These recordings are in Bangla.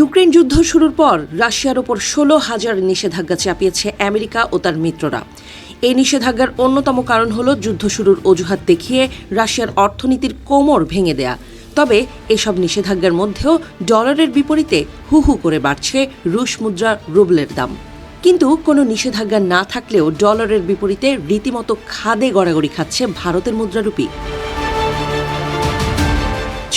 ইউক্রেন যুদ্ধ শুরুর পর রাশিয়ার ওপর 16,000 নিষেধাজ্ঞা চাপিয়েছে আমেরিকা ও তার মিত্ররা। এই নিষেধাজ্ঞার অন্যতম কারণ হল যুদ্ধ শুরুর অজুহাত দেখিয়ে রাশিয়ার অর্থনীতির কোমর ভেঙে দেয়া। তবে এসব নিষেধাজ্ঞার মধ্যেও ডলারের বিপরীতে হু হু করে বাড়ছে রুশ মুদ্রা রুবলের দাম। কিন্তু কোনো নিষেধাজ্ঞা না থাকলেও ডলারের বিপরীতে রীতিমতো খাদে গড়াগড়ি খাচ্ছে ভারতের মুদ্রা রুপি।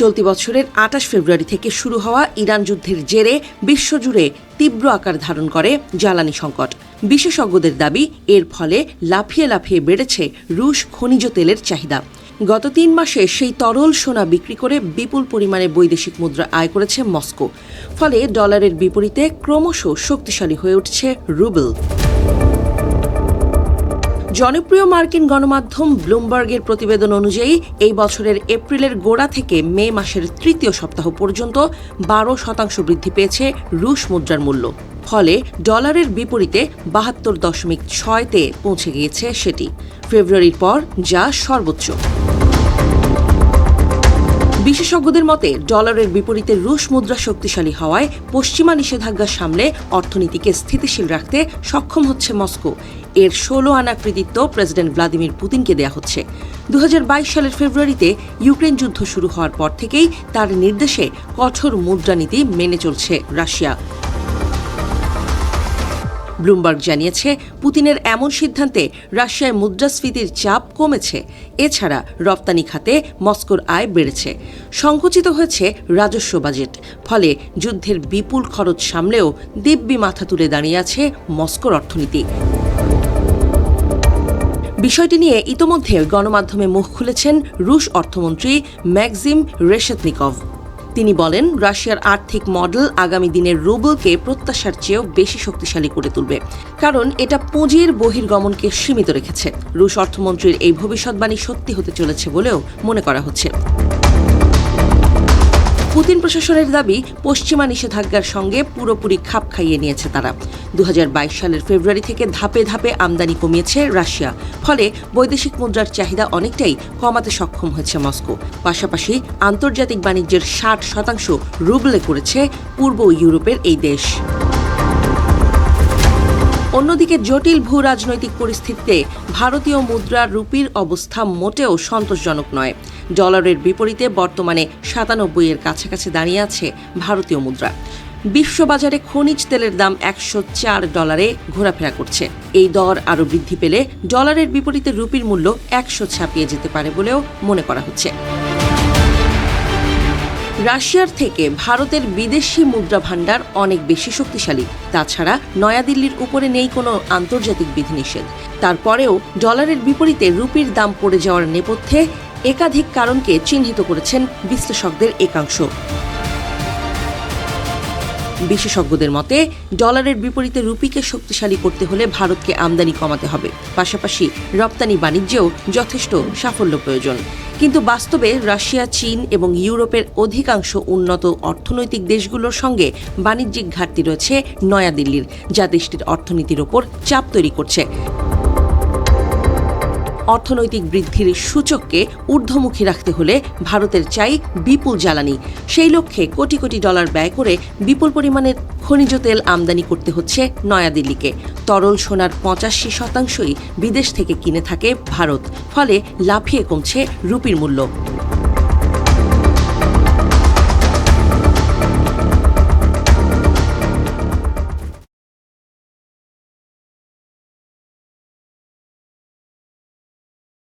চলতি বছরের 28 ফেব্রুয়ারি থেকে শুরু হওয়া ইরান যুদ্ধের জেরে বিশ্বজুড়ে তীব্র আকার ধারণ করে জ্বালানি সংকট। বিশেষজ্ঞদের দাবি, এর ফলে লাফিয়ে লাফিয়ে বেড়েছে রুশ খনিজ তেলের চাহিদা। গত 3 মাসে সেই তরল সোনা বিক্রি করে বিপুল পরিমাণে বৈদেশিক মুদ্রা আয় করেছে মস্কো। ফলে ডলারের বিপরীতে ক্রমশ শক্তিশালী হয়ে উঠছে রুবেল। জনপ্রিয় মার্কিন গণমাধ্যম ব্লুমবার্গের প্রতিবেদন অনুযায়ী এই বছরের এপ্রিলের গোড়া থেকে মে মাসের তৃতীয় সপ্তাহ পর্যন্ত 12% বৃদ্ধি পেয়েছে রুশ মুদ্রার মূল্য। ফলে ডলারের বিপরীতে 72.6-তে পৌঁছে গিয়েছে সেটি, ফেব্রুয়ারির পর যা সর্বোচ্চ। বিশেষজ্ঞদের মতে ডলারের বিপরীতে রুশ মুদ্রা শক্তিশালী হওয়ায় পশ্চিমা নিষেধাজ্ঞা সামলে অর্থনীতিকে স্থিতিশীল রাখতে সক্ষম হচ্ছে মস্কো। এর 16 আনা কৃতিত্ব প্রেসিডেন্ট ভ্লাদিমির পুতিনকে দেয়া হচ্ছে। 2022 সালের ফেব্রুয়ারিতে ইউক্রেন যুদ্ধ শুরু হওয়ার পর থেকেই তার নির্দেশে কঠোর মুদ্রানীতি মেনে চলছে রাশিয়া। ব্লুমবার্গ জানিয়েছে, পুতিনের এমন সিদ্ধান্তে রাশিয়ায় মুদ্রাস্ফীতির চাপ কমেছে। এছাড়া রপ্তানি খাতে মস্কোর আয় বেড়েছে, সংকুচিত হয়েছে রাজস্ব বাজেট। ফলে যুদ্ধের বিপুল খরচ সামলেও দিব্যি মাথা তুলে দাঁড়িয়ে আছে মস্কোর অর্থনীতি। বিষয়টি নিয়ে ইতোমধ্যে গণমাধ্যমে মুখ খুলেছেন রুশ অর্থমন্ত্রী ম্যাক্সিম রেশেতনিকভ। তিনি বলেন, রাশিয়ার আর্থিক মডেল আগামী দিনের রুবলকে প্রত্যাশার চেয়েও বেশি শক্তিশালী করে তুলবে, কারণ এটা পুঁজির বহির্গমনকে সীমিত রেখেছে। রুশ অর্থমন্ত্রীর এই ভবিষ্যৎবাণী সত্যি হতে চলেছে বলেও মনে করা হচ্ছে। পুতিন প্রশাসনের দাবি, পশ্চিমা নিষেধাজ্ঞার সঙ্গে পুরোপুরি খাপ খাইয়ে নিয়েছে তারা। 2022 সালের ফেব্রুয়ারি থেকে ধাপে ধাপে আমদানি কমিয়েছে রাশিয়া। ফলে বৈদেশিক মুদ্রার চাহিদা অনেকটাই কমাতে সক্ষম হয়েছে মস্কো। পাশাপাশি আন্তর্জাতিক বাণিজ্যের 60% রুবলে করেছে পূর্ব ইউরোপের এই দেশ। অন্যদিকে জটিল ভূ রাজনৈতিক পরিস্থিতিতে ভারতীয় মুদ্রা রুপির অবস্থা মোটেও সন্তোষজনক নয়। ডলারের বিপরীতে বর্তমানে 97-এর কাছাকাছি দাঁড়িয়ে আছে ভারতীয় মুদ্রা। বিশ্ববাজারে খনিজ তেলের দাম $104 ঘোরাফেরা করছে। এই দর আরও বৃদ্ধি পেলে ডলারের বিপরীতে রুপির মূল্য 100 ছাপিয়ে যেতে পারে বলেও মনে করা হচ্ছে। রাশিয়ার থেকে ভারতের বিদেশি মুদ্রা ভাণ্ডার অনেক বেশি শক্তিশালী। তাছাড়া নয়াদিল্লির উপরে নেই কোনো আন্তর্জাতিক বিধিনিষেধ। তারপরেও ডলারের বিপরীতে রুপির দাম পড়ে যাওয়ার নেপথ্যে একাধিক কারণকে চিহ্নিত করেছেন বিশ্লেষকদের একাংশ। বিশেষজ্ঞদের মতে, ডলারের বিপরীতে রুপিকে শক্তিশালী করতে হলে ভারতকে আমদানি কমাতে হবে, পাশাপাশি রপ্তানি বাণিজ্যেও যথেষ্ট সাফল্য প্রয়োজন। কিন্তু বাস্তবে রাশিয়া, চীন এবং ইউরোপের অধিকাংশ উন্নত অর্থনৈতিক দেশগুলোর সঙ্গে বাণিজ্যিক ঘাটতি রয়েছে নয়াদিল্লির, যা দেশটির অর্থনীতির ওপর চাপ তৈরি করছে। অর্থনৈতিক বৃদ্ধির সূচককে ঊর্ধ্বমুখী রাখতে হলে ভারতের চাই বিপুল জ্বালানি। সেই লক্ষ্যে কোটি কোটি ডলার ব্যয় করে বিপুল পরিমাণের খনিজ তেল আমদানি করতে হচ্ছে নয়াদিল্লিকে। তরল সোনার 85%ই বিদেশ থেকে কিনে থাকে ভারত। ফলে লাফিয়ে কমছে রুপির মূল্য।